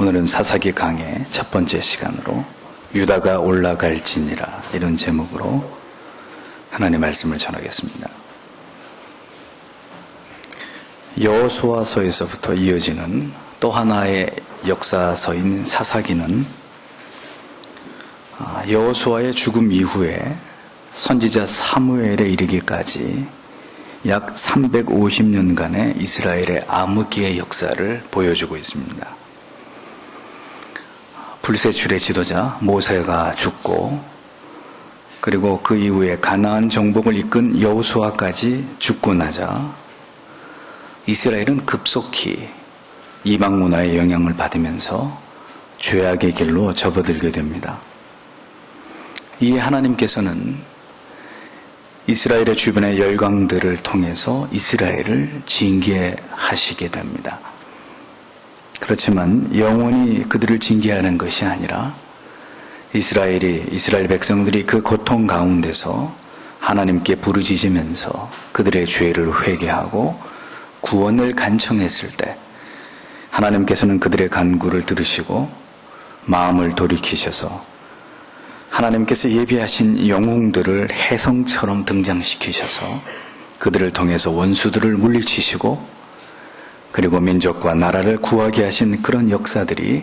오늘은 사사기 강의 첫 번째 시간으로 유다가 올라갈지니라 이런 제목으로 하나님의 말씀을 전하겠습니다. 여호수아서에서부터 이어지는 또 하나의 역사서인 사사기는 여호수아의 죽음 이후에 선지자 사무엘에 이르기까지 약 350년간의 이스라엘의 암흑기의 역사를 보여주고 있습니다. 불세출의 지도자 모세가 죽고 그리고 그 이후에 가나안 정복을 이끈 여호수아까지 죽고 나자 이스라엘은 급속히 이방 문화의 영향을 받으면서 죄악의 길로 접어들게 됩니다. 이에 하나님께서는 이스라엘의 주변의 열강들을 통해서 이스라엘을 징계하시게 됩니다. 그렇지만 영원히 그들을 징계하는 것이 아니라 이스라엘 백성들이 그 고통 가운데서 하나님께 부르짖으면서 그들의 죄를 회개하고 구원을 간청했을 때 하나님께서는 그들의 간구를 들으시고 마음을 돌이키셔서 하나님께서 예비하신 영웅들을 혜성처럼 등장시키셔서 그들을 통해서 원수들을 물리치시고 그리고 민족과 나라를 구하게 하신 그런 역사들이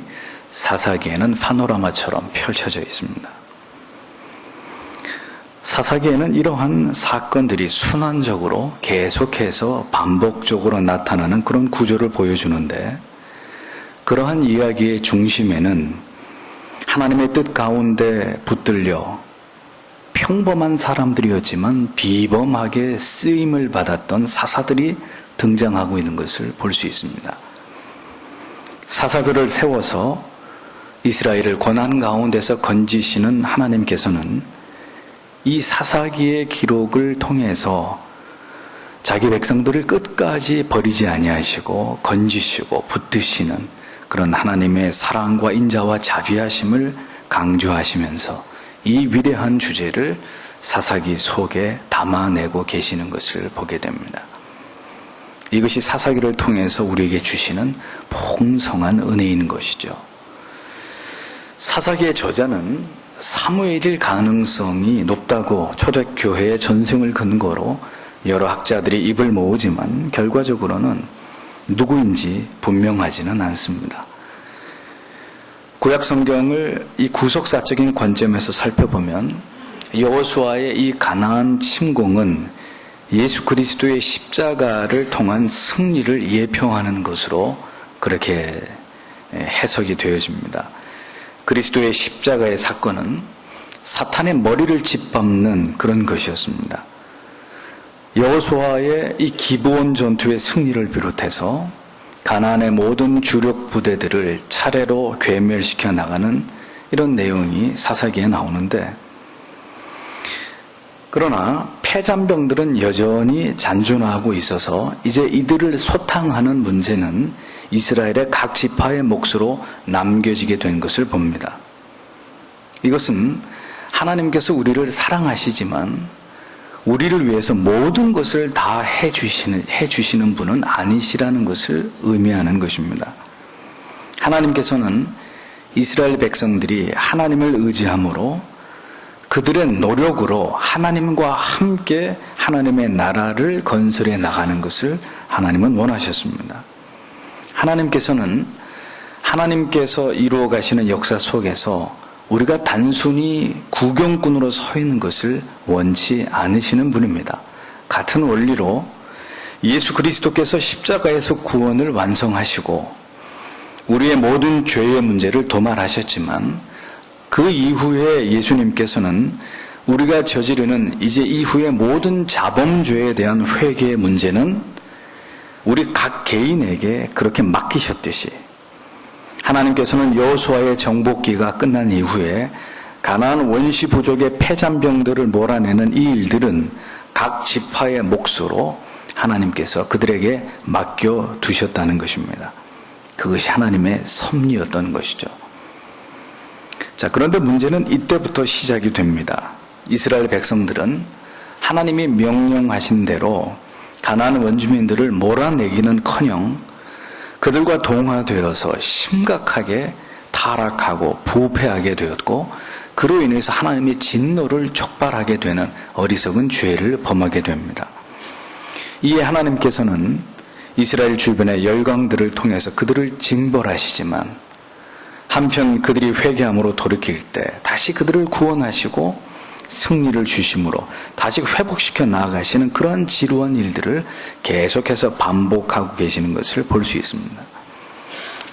사사기에는 파노라마처럼 펼쳐져 있습니다. 사사기에는 이러한 사건들이 순환적으로 계속해서 반복적으로 나타나는 그런 구조를 보여주는데, 그러한 이야기의 중심에는 하나님의 뜻 가운데 붙들려 평범한 사람들이었지만 비범하게 쓰임을 받았던 사사들이 등장하고 있는 것을 볼 수 있습니다. 사사들을 세워서 이스라엘을 고난 가운데서 건지시는 하나님께서는 이 사사기의 기록을 통해서 자기 백성들을 끝까지 버리지 아니하시고 건지시고 붙드시는 그런 하나님의 사랑과 인자와 자비하심을 강조하시면서 이 위대한 주제를 사사기 속에 담아내고 계시는 것을 보게 됩니다. 이것이 사사기를 통해서 우리에게 주시는 풍성한 은혜인 것이죠. 사사기의 저자는 사무엘일 가능성이 높다고 초대교회의 전승을 근거로 여러 학자들이 입을 모으지만 결과적으로는 누구인지 분명하지는 않습니다. 구약 성경을 이 구속사적인 관점에서 살펴보면 여호수아의 이 가나안 침공은 예수 그리스도의 십자가를 통한 승리를 예표하는 것으로 그렇게 해석이 되어집니다. 그리스도의 십자가의 사건은 사탄의 머리를 짓밟는 그런 것이었습니다. 여호수아의 이 기브온 전투의 승리를 비롯해서 가나안의 모든 주력 부대들을 차례로 괴멸시켜 나가는 이런 내용이 사사기에 나오는데, 그러나 패잔병들은 여전히 잔존하고 있어서 이제 이들을 소탕하는 문제는 이스라엘의 각 지파의 몫으로 남겨지게 된 것을 봅니다. 이것은 하나님께서 우리를 사랑하시지만 우리를 위해서 모든 것을 다 해주시는 분은 아니시라는 것을 의미하는 것입니다. 하나님께서는 이스라엘 백성들이 하나님을 의지함으로 그들의 노력으로 하나님과 함께 하나님의 나라를 건설해 나가는 것을 하나님은 원하셨습니다. 하나님께서 이루어 가시는 역사 속에서 우리가 단순히 구경꾼으로 서 있는 것을 원치 않으시는 분입니다. 같은 원리로 예수 그리스도께서 십자가에서 구원을 완성하시고 우리의 모든 죄의 문제를 도말하셨지만 그 이후에 예수님께서는 우리가 저지르는 이제 이후의 모든 자범죄에 대한 회개의 문제는 우리 각 개인에게 그렇게 맡기셨듯이 하나님께서는 여호수아의 정복기가 끝난 이후에 가나안 원시 부족의 패잔병들을 몰아내는 이 일들은 각 지파의 몫으로 하나님께서 그들에게 맡겨두셨다는 것입니다. 그것이 하나님의 섭리였던 것이죠. 자, 그런데 문제는 이때부터 시작이 됩니다. 이스라엘 백성들은 하나님이 명령하신 대로 가나안 원주민들을 몰아내기는커녕 그들과 동화되어서 심각하게 타락하고 부패하게 되었고, 그로 인해서 하나님의 진노를 촉발하게 되는 어리석은 죄를 범하게 됩니다. 이에 하나님께서는 이스라엘 주변의 열강들을 통해서 그들을 징벌하시지만, 한편 그들이 회개함으로 돌이킬 때 다시 그들을 구원하시고 승리를 주심으로 다시 회복시켜 나아가시는 그러한 지루한 일들을 계속해서 반복하고 계시는 것을 볼 수 있습니다.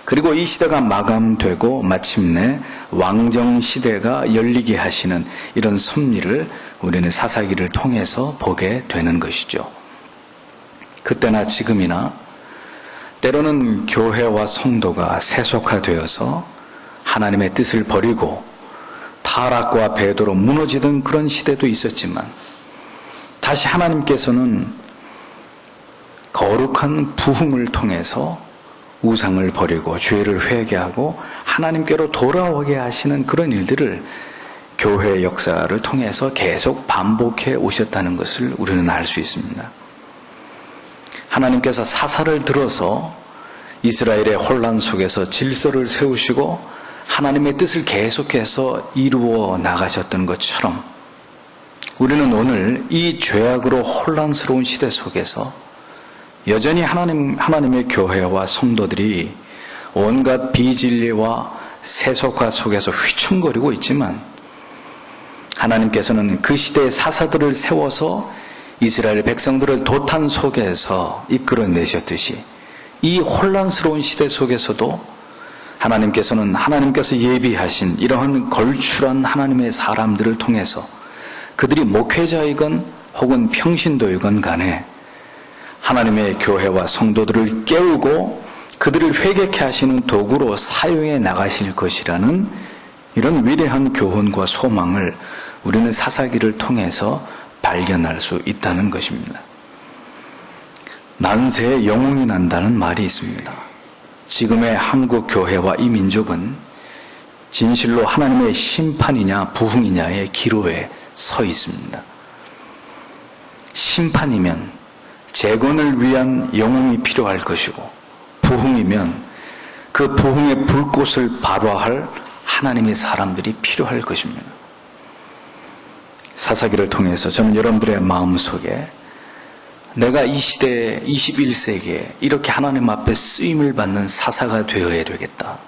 그리고 이 시대가 마감되고 마침내 왕정 시대가 열리게 하시는 이런 섭리를 우리는 사사기를 통해서 보게 되는 것이죠. 그때나 지금이나 때로는 교회와 성도가 세속화되어서 하나님의 뜻을 버리고 타락과 배도로 무너지던 그런 시대도 있었지만, 다시 하나님께서는 거룩한 부흥을 통해서 우상을 버리고 죄를 회개하고 하나님께로 돌아오게 하시는 그런 일들을 교회의 역사를 통해서 계속 반복해 오셨다는 것을 우리는 알 수 있습니다. 하나님께서 사사를 들어서 이스라엘의 혼란 속에서 질서를 세우시고 하나님의 뜻을 계속해서 이루어 나가셨던 것처럼, 우리는 오늘 이 죄악으로 혼란스러운 시대 속에서 여전히 하나님의 교회와 성도들이 온갖 비진리와 세속화 속에서 휘청거리고 있지만, 하나님께서는 그 시대의 사사들을 세워서 이스라엘 백성들을 도탄 속에서 이끌어내셨듯이 이 혼란스러운 시대 속에서도 하나님께서 예비하신 이러한 걸출한 하나님의 사람들을 통해서 그들이 목회자이건 혹은 평신도이건 간에 하나님의 교회와 성도들을 깨우고 그들을 회개케 하시는 도구로 사용해 나가실 것이라는 이런 위대한 교훈과 소망을 우리는 사사기를 통해서 발견할 수 있다는 것입니다. 난세에 영웅이 난다는 말이 있습니다. 지금의 한국 교회와 이 민족은 진실로 하나님의 심판이냐 부흥이냐의 기로에 서 있습니다. 심판이면 재건을 위한 영웅이 필요할 것이고, 부흥이면 그 부흥의 불꽃을 발화할 하나님의 사람들이 필요할 것입니다. 사사기를 통해서 저는 여러분들의 마음속에 내가 이 시대에 21세기에 이렇게 하나님 앞에 쓰임을 받는 사사가 되어야 되겠다,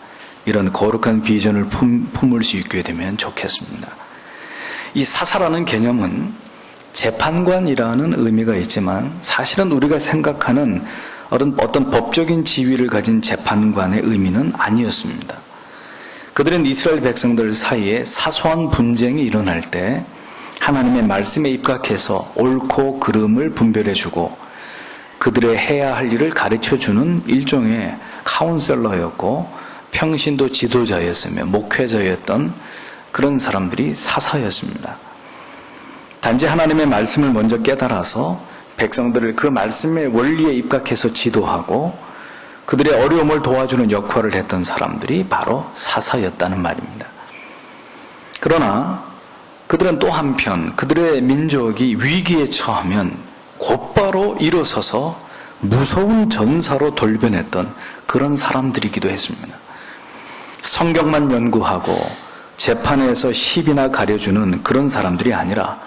이런 거룩한 비전을 품을 수 있게 되면 좋겠습니다. 이 사사라는 개념은 재판관이라는 의미가 있지만, 사실은 우리가 생각하는 어떤 법적인 지위를 가진 재판관의 의미는 아니었습니다. 그들은 이스라엘 백성들 사이에 사소한 분쟁이 일어날 때 하나님의 말씀에 입각해서 옳고 그름을 분별해주고 그들의 해야 할 일을 가르쳐주는 일종의 카운셀러였고, 평신도 지도자였으며 목회자였던 그런 사람들이 사사였습니다. 단지 하나님의 말씀을 먼저 깨달아서 백성들을 그 말씀의 원리에 입각해서 지도하고 그들의 어려움을 도와주는 역할을 했던 사람들이 바로 사사였다는 말입니다. 그러나 그들은 또 한편 그들의 민족이 위기에 처하면 곧바로 일어서서 무서운 전사로 돌변했던 그런 사람들이기도 했습니다. 성경만 연구하고 재판에서 시비나 가려주는 그런 사람들이 아니라,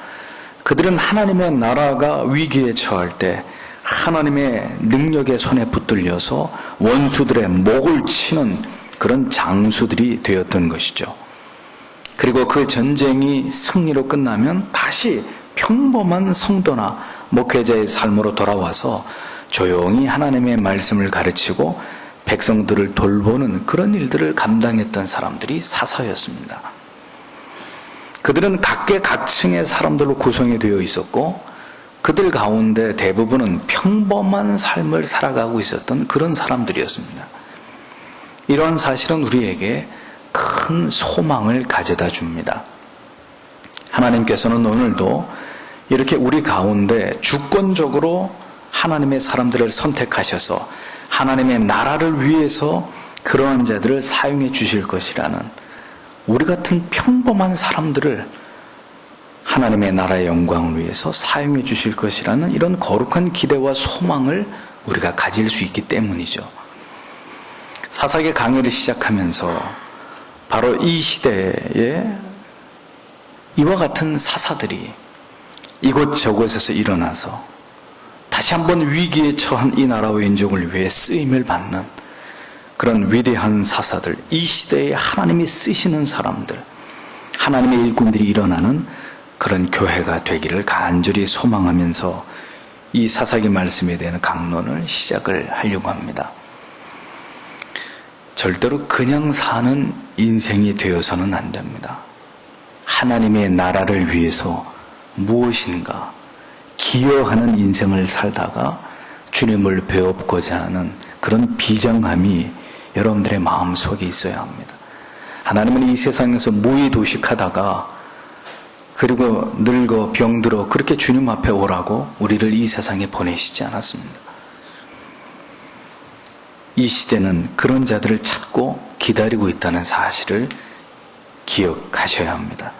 그들은 하나님의 나라가 위기에 처할 때 하나님의 능력의 손에 붙들려서 원수들의 목을 치는 그런 장수들이 되었던 것이죠. 그리고 그 전쟁이 승리로 끝나면 다시 평범한 성도나 목회자의 삶으로 돌아와서 조용히 하나님의 말씀을 가르치고 백성들을 돌보는 그런 일들을 감당했던 사람들이 사사였습니다. 그들은 각계각층의 사람들로 구성이 되어 있었고, 그들 가운데 대부분은 평범한 삶을 살아가고 있었던 그런 사람들이었습니다. 이러한 사실은 우리에게 큰 소망을 가져다 줍니다. 하나님께서는 오늘도 이렇게 우리 가운데 주권적으로 하나님의 사람들을 선택하셔서 하나님의 나라를 위해서 그러한 자들을 사용해 주실 것이라는, 우리 같은 평범한 사람들을 하나님의 나라의 영광을 위해서 사용해 주실 것이라는 이런 거룩한 기대와 소망을 우리가 가질 수 있기 때문이죠. 사사기 강의를 시작하면서 바로 이 시대에 이와 같은 사사들이 이곳저곳에서 일어나서 다시 한번 위기에 처한 이 나라와 민족을 위해 쓰임을 받는 그런 위대한 사사들, 이 시대에 하나님이 쓰시는 사람들, 하나님의 일꾼들이 일어나는 그런 교회가 되기를 간절히 소망하면서 이 사사기 말씀에 대한 강론을 시작을 하려고 합니다. 절대로 그냥 사는 인생이 되어서는 안 됩니다. 하나님의 나라를 위해서 무엇인가 기여하는 인생을 살다가 주님을 배우고자 하는 그런 비장함이 여러분들의 마음속에 있어야 합니다. 하나님은 이 세상에서 무의도식하다가 그리고 늙어 병들어 그렇게 주님 앞에 오라고 우리를 이 세상에 보내시지 않았습니다. 이 시대는 그런 자들을 찾고 기다리고 있다는 사실을 기억하셔야 합니다.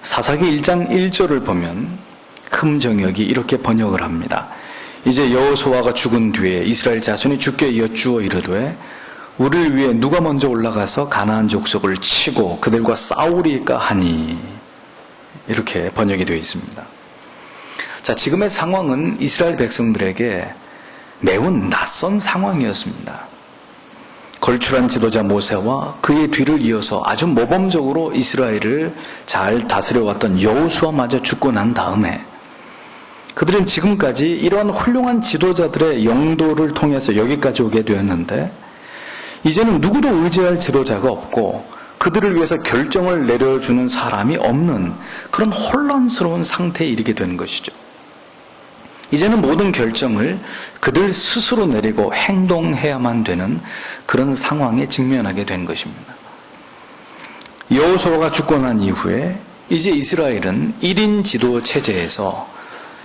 사사기 1장 1절을 보면 흠정역이 이렇게 번역을 합니다. 이제 여호수아가 죽은 뒤에 이스라엘 자손이 주께 여쭈어 이르되 우리를 위해 누가 먼저 올라가서 가나안 족속을 치고 그들과 싸우리까 하니, 이렇게 번역이 되어 있습니다. 자, 지금의 상황은 이스라엘 백성들에게 매우 낯선 상황이었습니다. 걸출한 지도자 모세와 그의 뒤를 이어서 아주 모범적으로 이스라엘을 잘 다스려왔던 여호수아마저 죽고 난 다음에 그들은 지금까지 이러한 훌륭한 지도자들의 영도를 통해서 여기까지 오게 되었는데 이제는 누구도 의지할 지도자가 없고 그들을 위해서 결정을 내려주는 사람이 없는 그런 혼란스러운 상태에 이르게 된 것이죠. 이제는 모든 결정을 그들 스스로 내리고 행동해야만 되는 그런 상황에 직면하게 된 것입니다. 여호수아가 죽고 난 이후에 이제 이스라엘은 1인 지도 체제에서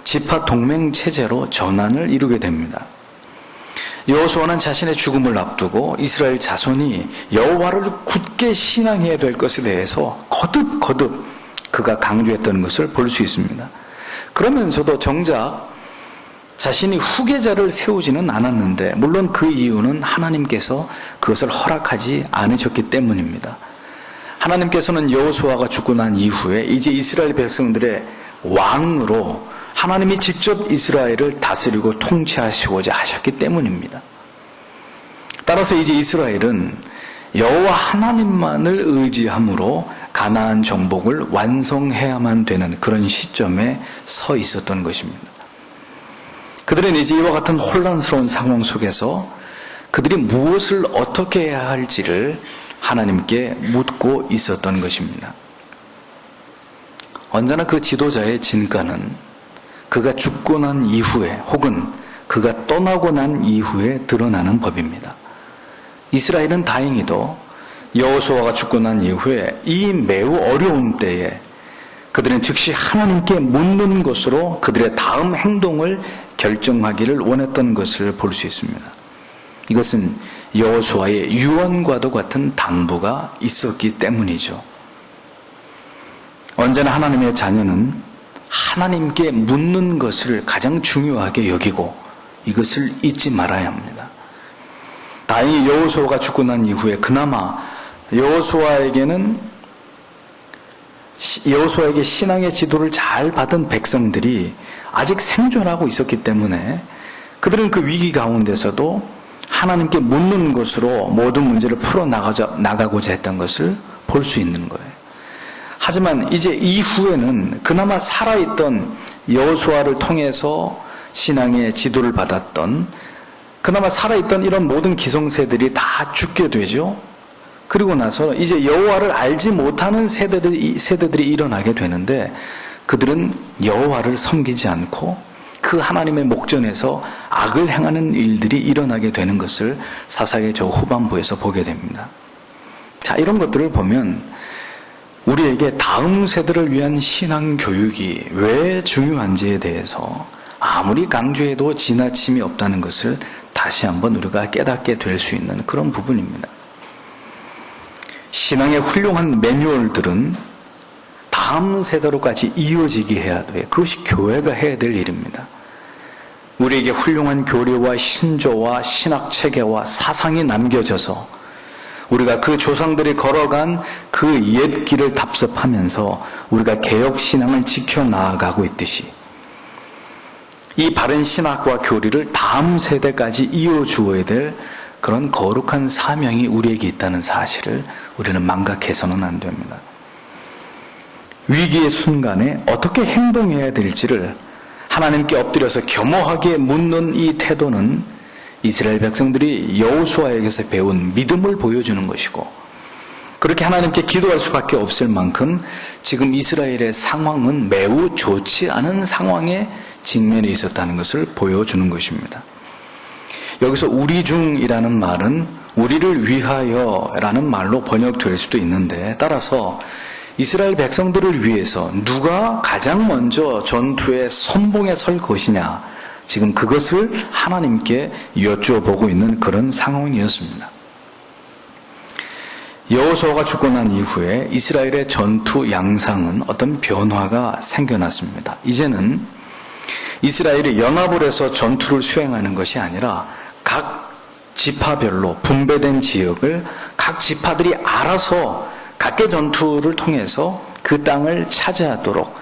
지파 동맹 체제로 전환을 이루게 됩니다. 여호수아는 자신의 죽음을 앞두고 이스라엘 자손이 여호와를 굳게 신앙해야 될 것에 대해서 거듭 그가 강조했던 것을 볼 수 있습니다. 그러면서도 정작 자신이 후계자를 세우지는 않았는데, 물론 그 이유는 하나님께서 그것을 허락하지 않으셨기 때문입니다. 하나님께서는 여호수아가 죽고 난 이후에 이제 이스라엘 백성들의 왕으로 하나님이 직접 이스라엘을 다스리고 통치하시고자 하셨기 때문입니다. 따라서 이제 이스라엘은 여호와 하나님만을 의지함으로 가나안 정복을 완성해야만 되는 그런 시점에 서 있었던 것입니다. 그들은 이제 이와 같은 혼란스러운 상황 속에서 그들이 무엇을 어떻게 해야 할지를 하나님께 묻고 있었던 것입니다. 언제나 그 지도자의 진가는 그가 죽고 난 이후에 혹은 그가 떠나고 난 이후에 드러나는 법입니다. 이스라엘은 다행히도 여호수아가 죽고 난 이후에 이 매우 어려운 때에 그들은 즉시 하나님께 묻는 것으로 그들의 다음 행동을 결정하기를 원했던 것을 볼 수 있습니다. 이것은 여호수아의 유언과도 같은 당부가 있었기 때문이죠. 언제나 하나님의 자녀는 하나님께 묻는 것을 가장 중요하게 여기고 이것을 잊지 말아야 합니다. 다행히 여호수아가 죽고 난 이후에 그나마 여호수아에게 신앙의 지도를 잘 받은 백성들이 아직 생존하고 있었기 때문에 그들은 그 위기 가운데서도 하나님께 묻는 것으로 모든 문제를 풀어나가고자 했던 것을 볼 수 있는 거예요. 하지만 이제 이후에는 그나마 살아있던 여호수아를 통해서 신앙의 지도를 받았던, 그나마 살아있던 이런 모든 기성세들이 다 죽게 되죠. 그리고 나서 이제 여호와를 알지 못하는 세대들이 일어나게 되는데 그들은 여호와를 섬기지 않고 그 하나님의 목전에서 악을 행하는 일들이 일어나게 되는 것을 사사기 저 후반부에서 보게 됩니다. 자, 이런 것들을 보면 우리에게 다음 세대를 위한 신앙 교육이 왜 중요한지에 대해서 아무리 강조해도 지나침이 없다는 것을 다시 한번 우리가 깨닫게 될 수 있는 그런 부분입니다. 신앙의 훌륭한 매뉴얼들은 다음 세대로까지 이어지게 해야 돼. 그것이 교회가 해야 될 일입니다. 우리에게 훌륭한 교리와 신조와 신학체계와 사상이 남겨져서 우리가 그 조상들이 걸어간 그 옛 길을 답습하면서 우리가 개혁신앙을 지켜나가고 있듯이 이 바른 신학과 교리를 다음 세대까지 이어주어야 될 그런 거룩한 사명이 우리에게 있다는 사실을 우리는 망각해서는 안 됩니다. 위기의 순간에 어떻게 행동해야 될지를 하나님께 엎드려서 겸허하게 묻는 이 태도는 이스라엘 백성들이 여호수아에게서 배운 믿음을 보여주는 것이고, 그렇게 하나님께 기도할 수밖에 없을 만큼 지금 이스라엘의 상황은 매우 좋지 않은 상황에 직면해 있었다는 것을 보여주는 것입니다. 여기서 우리 중이라는 말은 우리를 위하여라는 말로 번역될 수도 있는데, 따라서 이스라엘 백성들을 위해서 누가 가장 먼저 전투의 선봉에 설 것이냐, 지금 그것을 하나님께 여쭈어보고 있는 그런 상황이었습니다. 여호수아가 죽고 난 이후에 이스라엘의 전투 양상은 어떤 변화가 생겨났습니다. 이제는 이스라엘이 연합을 해서 전투를 수행하는 것이 아니라 각 지파별로 분배된 지역을 각 지파들이 알아서 각계 전투를 통해서 그 땅을 차지하도록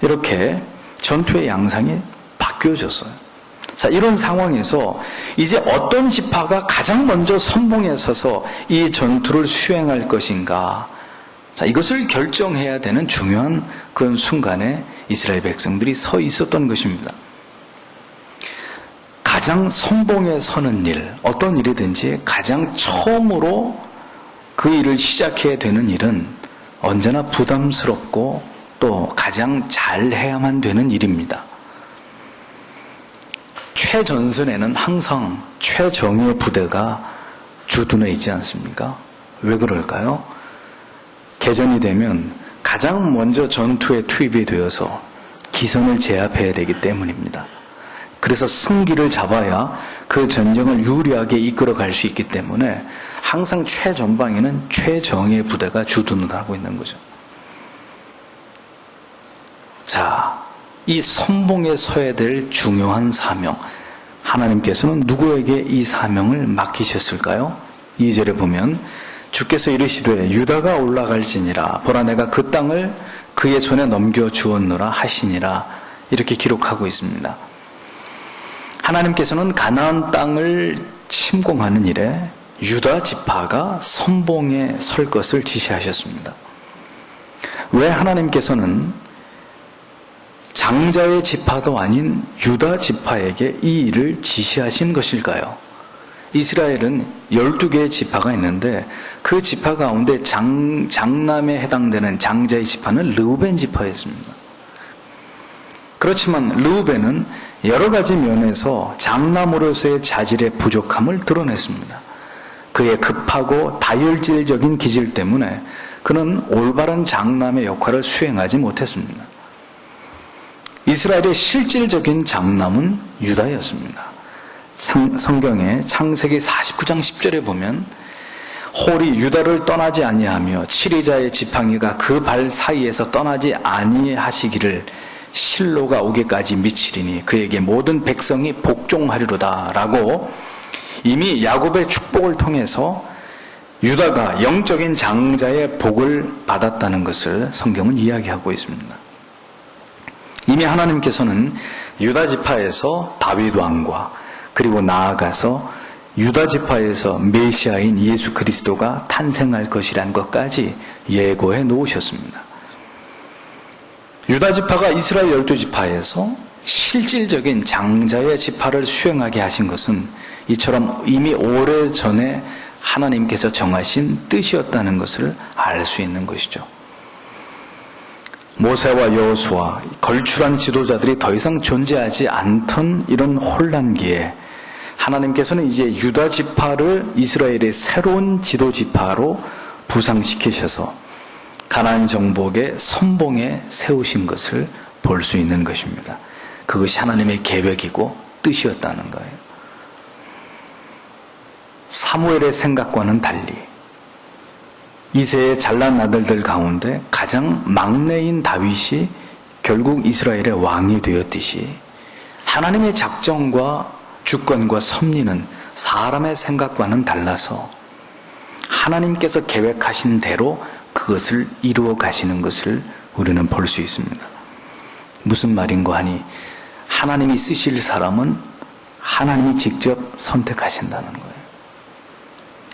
이렇게 전투의 양상이 바뀌어졌어요. 자, 이런 상황에서 이제 어떤 지파가 가장 먼저 선봉에 서서 이 전투를 수행할 것인가, 자, 이것을 결정해야 되는 중요한 그런 순간에 이스라엘 백성들이 서 있었던 것입니다. 가장 선봉에 서는 일, 어떤 일이든지 가장 처음으로 그 일을 시작해야 되는 일은 언제나 부담스럽고 또 가장 잘해야만 되는 일입니다. 최전선에는 항상 최정예 부대가 주둔해 있지 않습니까? 왜 그럴까요? 개전이 되면 가장 먼저 전투에 투입이 되어서 기선을 제압해야 되기 때문입니다. 그래서 승기를 잡아야 그 전쟁을 유리하게 이끌어갈 수 있기 때문에 항상 최전방에는 최정예 부대가 주둔을 하고 있는 거죠. 자, 이 선봉에 서야 될 중요한 사명, 하나님께서는 누구에게 이 사명을 맡기셨을까요? 2절에 보면 주께서 이르시되 유다가 올라갈지니라 보라 내가 그 땅을 그의 손에 넘겨주었노라 하시니라, 이렇게 기록하고 있습니다. 하나님께서는 가나안 땅을 침공하는 일에 유다 지파가 선봉에 설 것을 지시하셨습니다. 왜 하나님께서는 장자의 지파도 아닌 유다 지파에게 이 일을 지시하신 것일까요? 이스라엘은 12개의 지파가 있는데 그 지파 가운데 장남에 해당되는 장자의 지파는 르우벤 지파였습니다. 그렇지만 르우벤은 여러 가지 면에서 장남으로서의 자질의 부족함을 드러냈습니다. 그의 급하고 다혈질적인 기질 때문에 그는 올바른 장남의 역할을 수행하지 못했습니다. 이스라엘의 실질적인 장남은 유다였습니다. 성경의 창세기 49장 10절에 보면 홀이 유다를 떠나지 아니하며 치리자의 지팡이가 그 발 사이에서 떠나지 아니하시기를 실로가 오기까지 미치리니 그에게 모든 백성이 복종하리로다 라고 이미 야곱의 축복을 통해서 유다가 영적인 장자의 복을 받았다는 것을 성경은 이야기하고 있습니다. 이미 하나님께서는 유다 지파에서 다윗 왕과 그리고 나아가서 유다 지파에서 메시아인 예수 그리스도가 탄생할 것이라는 것까지 예고해 놓으셨습니다. 유다 지파가 이스라엘 12지파에서 실질적인 장자의 지파를 수행하게 하신 것은 이처럼 이미 오래전에 하나님께서 정하신 뜻이었다는 것을 알 수 있는 것이죠. 모세와 여호수아, 걸출한 지도자들이 더 이상 존재하지 않던 이런 혼란기에 하나님께서는 이제 유다 지파를 이스라엘의 새로운 지도 지파로 부상시키셔서 가나안 정복의 선봉에 세우신 것을 볼 수 있는 것입니다. 그것이 하나님의 계획이고 뜻이었다는 거예요. 사무엘의 생각과는 달리 이새의 잘난 아들들 가운데 가장 막내인 다윗이 결국 이스라엘의 왕이 되었듯이 하나님의 작정과 주권과 섭리는 사람의 생각과는 달라서 하나님께서 계획하신 대로 그것을 이루어 가시는 것을 우리는 볼 수 있습니다. 무슨 말인고 하니 하나님이 쓰실 사람은 하나님이 직접 선택하신다는 거예요.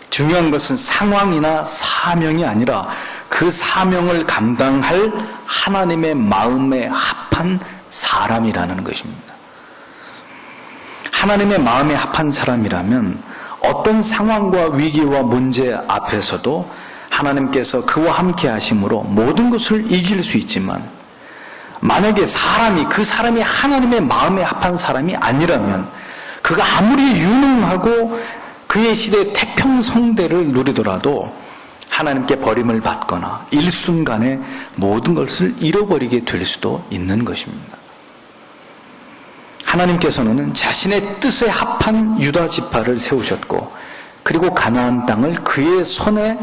중요한 것은 상황이나 사명이 아니라 그 사명을 감당할 하나님의 마음에 합한 사람이라는 것입니다. 하나님의 마음에 합한 사람이라면 어떤 상황과 위기와 문제 앞에서도 하나님께서 그와 함께 하심으로 모든 것을 이길 수 있지만, 만약에 그 사람이 하나님의 마음에 합한 사람이 아니라면 그가 아무리 유능하고 그의 시대의 태평성대를 누리더라도 하나님께 버림을 받거나 일순간에 모든 것을 잃어버리게 될 수도 있는 것입니다. 하나님께서는 자신의 뜻에 합한 유다 지파를 세우셨고, 그리고 가나안 땅을 그의 손에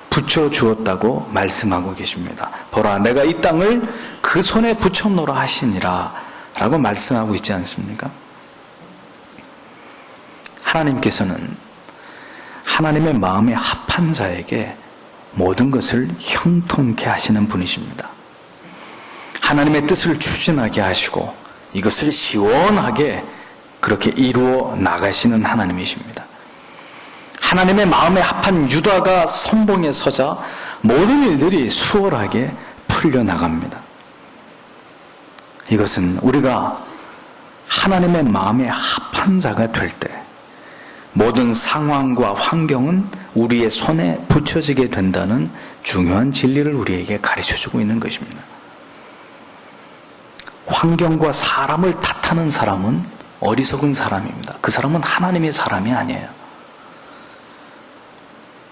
붙여주었다고 말씀하고 계십니다. 보라, 내가 이 땅을 그 손에 붙여놓으라 하시니라 라고 말씀하고 있지 않습니까? 하나님께서는 하나님의 마음에 합한 자에게 모든 것을 형통케 하시는 분이십니다. 하나님의 뜻을 추진하게 하시고 이것을 시원하게 그렇게 이루어 나가시는 하나님이십니다. 하나님의 마음에 합한 유다가 선봉에 서자 모든 일들이 수월하게 풀려나갑니다. 이것은 우리가 하나님의 마음에 합한 자가 될 때 모든 상황과 환경은 우리의 손에 붙여지게 된다는 중요한 진리를 우리에게 가르쳐주고 있는 것입니다. 환경과 사람을 탓하는 사람은 어리석은 사람입니다. 그 사람은 하나님의 사람이 아니에요.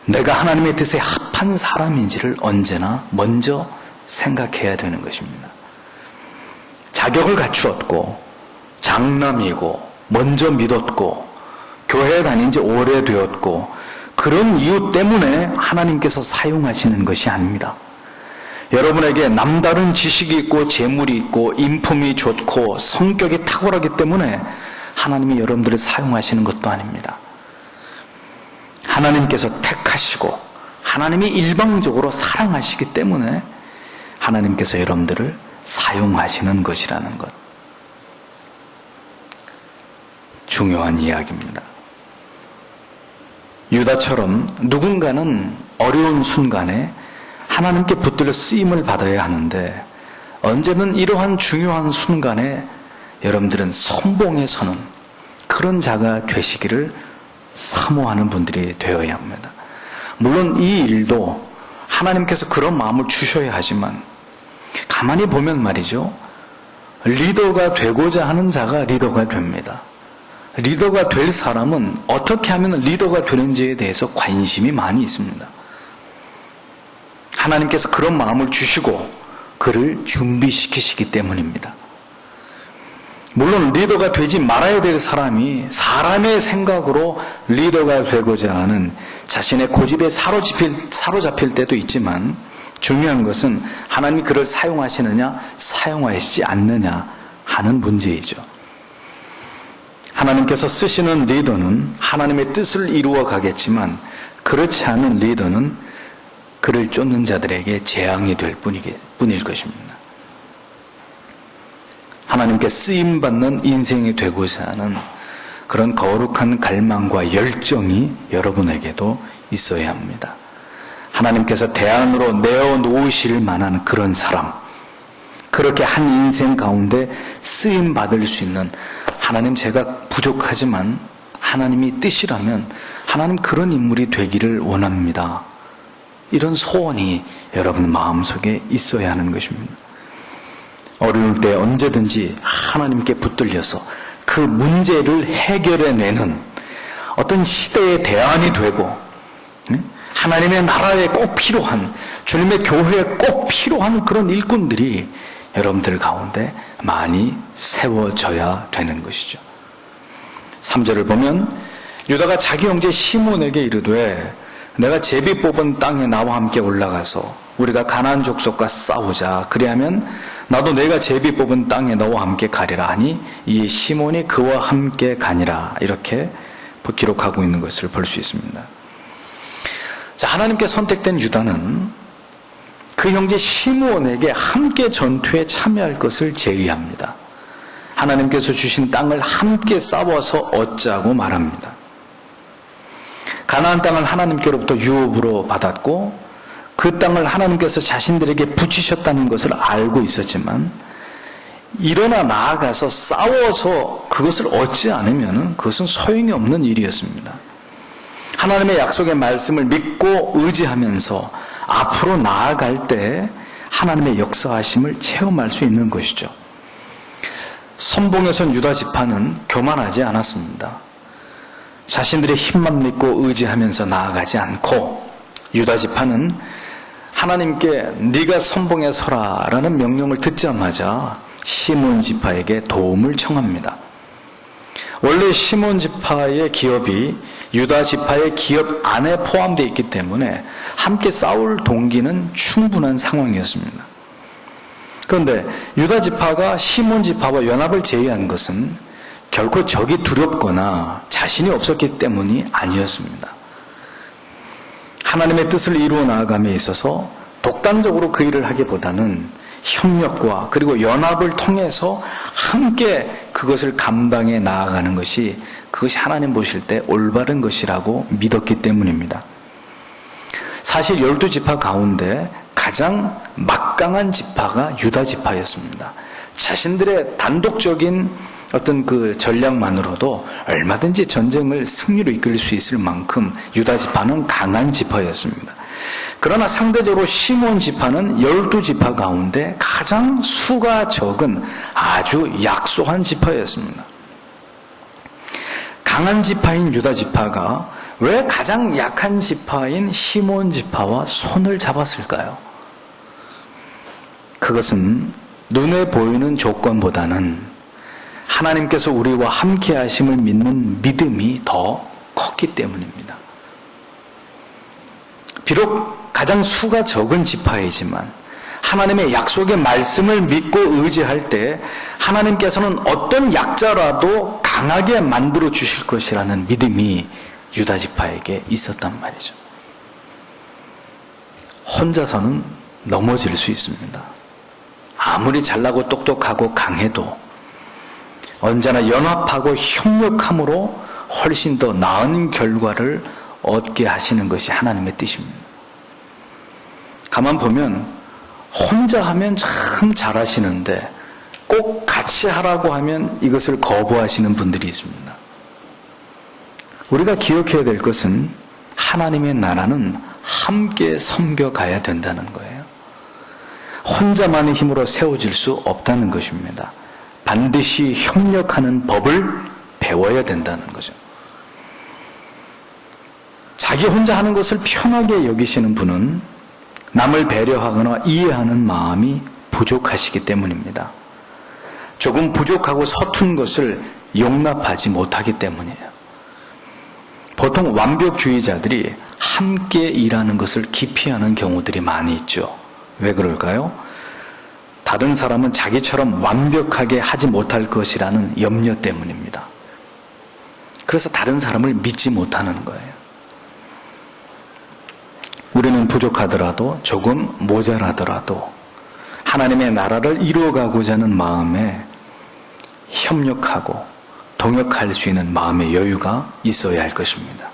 내가 하나님의 뜻에 합한 사람인지를 언제나 먼저 생각해야 되는 것입니다. 자격을 갖추었고 장남이고 먼저 믿었고 교회에 다닌 지 오래되었고 그런 이유 때문에 하나님께서 사용하시는 것이 아닙니다. 여러분에게 남다른 지식이 있고 재물이 있고 인품이 좋고 성격이 탁월하기 때문에 하나님이 여러분들을 사용하시는 것도 아닙니다. 하나님께서 택하시고 하나님이 일방적으로 사랑하시기 때문에 하나님께서 여러분들을 사용하시는 것이라는 것, 중요한 이야기입니다. 유다처럼 누군가는 어려운 순간에 하나님께 붙들려 쓰임을 받아야 하는데 언제는 이러한 중요한 순간에 여러분들은 선봉에 서는 그런 자가 되시기를 사모하는 분들이 되어야 합니다. 물론 이 일도 하나님께서 그런 마음을 주셔야 하지만 가만히 보면 말이죠, 리더가 되고자 하는 자가 리더가 됩니다. 리더가 될 사람은 어떻게 하면 리더가 되는지에 대해서 관심이 많이 있습니다. 하나님께서 그런 마음을 주시고 그를 준비시키시기 때문입니다. 물론 리더가 되지 말아야 될 사람이 사람의 생각으로 리더가 되고자 하는 자신의 고집에 사로잡힐 때도 있지만 중요한 것은 하나님이 그를 사용하시느냐 사용하시지 않느냐 하는 문제이죠. 하나님께서 쓰시는 리더는 하나님의 뜻을 이루어 가겠지만 그렇지 않은 리더는 그를 쫓는 자들에게 재앙이 될 뿐일 것입니다. 하나님께 쓰임받는 인생이 되고자 하는 그런 거룩한 갈망과 열정이 여러분에게도 있어야 합니다. 하나님께서 대안으로 내어놓으실 만한 그런 사람, 그렇게 한 인생 가운데 쓰임받을 수 있는, 하나님 제가 부족하지만 하나님이 뜻이라면 하나님 그런 인물이 되기를 원합니다. 이런 소원이 여러분 마음속에 있어야 하는 것입니다. 어려울 때 언제든지 하나님께 붙들려서 그 문제를 해결해내는 어떤 시대의 대안이 되고 하나님의 나라에 꼭 필요한, 주님의 교회에 꼭 필요한 그런 일꾼들이 여러분들 가운데 많이 세워져야 되는 것이죠. 3절을 보면 유다가 자기 형제 시몬에게 이르되 내가 제비 뽑은 땅에 나와 함께 올라가서 우리가 가나안 족속과 싸우자. 그리하면 나도 내가 제비 뽑은 땅에 너와 함께 가리라 하니 이 시몬이 그와 함께 가니라, 이렇게 기록하고 있는 것을 볼 수 있습니다. 자, 하나님께 선택된 유다는 그 형제 시므온에게 함께 전투에 참여할 것을 제의합니다. 하나님께서 주신 땅을 함께 싸워서 얻자고 말합니다. 가나안 땅을 하나님께로부터 유업으로 받았고 그 땅을 하나님께서 자신들에게 붙이셨다는 것을 알고 있었지만, 일어나 나아가서 싸워서 그것을 얻지 않으면 그것은 소용이 없는 일이었습니다. 하나님의 약속의 말씀을 믿고 의지하면서 앞으로 나아갈 때 하나님의 역사하심을 체험할 수 있는 것이죠. 선봉에 선 유다 지파는 교만하지 않았습니다. 자신들의 힘만 믿고 의지하면서 나아가지 않고, 유다 지파는 하나님께 네가 선봉에 서라 라는 명령을 듣자마자 시몬 지파에게 도움을 청합니다. 원래 시몬 지파의 기업이 유다 지파의 기업 안에 포함되어 있기 때문에 함께 싸울 동기는 충분한 상황이었습니다. 그런데 유다 지파가 시몬 지파와 연합을 제의한 것은 결코 적이 두렵거나 자신이 없었기 때문이 아니었습니다. 하나님의 뜻을 이루어 나아감에 있어서 독단적으로 그 일을 하기보다는 협력과 그리고 연합을 통해서 함께 그것을 감당해 나아가는 것이, 그것이 하나님 보실 때 올바른 것이라고 믿었기 때문입니다. 사실 12지파 가운데 가장 막강한 지파가 유다 지파였습니다. 자신들의 단독적인 어떤 그 전략만으로도 얼마든지 전쟁을 승리로 이끌 수 있을 만큼 유다 지파는 강한 지파였습니다. 그러나 상대적으로 시몬 지파는 12지파 가운데 가장 수가 적은 아주 약소한 지파였습니다. 강한 지파인 유다 지파가 왜 가장 약한 지파인 시몬 지파와 손을 잡았을까요? 그것은 눈에 보이는 조건보다는 하나님께서 우리와 함께 하심을 믿는 믿음이 더 컸기 때문입니다. 비록 가장 수가 적은 지파이지만 하나님의 약속의 말씀을 믿고 의지할 때 하나님께서는 어떤 약자라도 강하게 만들어 주실 것이라는 믿음이 유다 지파에게 있었단 말이죠. 혼자서는 넘어질 수 있습니다. 아무리 잘나고 똑똑하고 강해도 언제나 연합하고 협력함으로 훨씬 더 나은 결과를 얻게 하시는 것이 하나님의 뜻입니다. 가만 보면 혼자 하면 참 잘하시는데 꼭 같이 하라고 하면 이것을 거부하시는 분들이 있습니다. 우리가 기억해야 될 것은 하나님의 나라는 함께 섬겨가야 된다는 거예요. 혼자만의 힘으로 세워질 수 없다는 것입니다. 반드시 협력하는 법을 배워야 된다는 거죠. 자기 혼자 하는 것을 편하게 여기시는 분은 남을 배려하거나 이해하는 마음이 부족하시기 때문입니다. 조금 부족하고 서툰 것을 용납하지 못하기 때문이에요. 보통 완벽주의자들이 함께 일하는 것을 기피하는 경우들이 많이 있죠. 왜 그럴까요? 다른 사람은 자기처럼 완벽하게 하지 못할 것이라는 염려 때문입니다. 그래서 다른 사람을 믿지 못하는 거예요. 우리는 부족하더라도 조금 모자라더라도 하나님의 나라를 이루어가고자 하는 마음에 협력하고 동역할 수 있는 마음의 여유가 있어야 할 것입니다.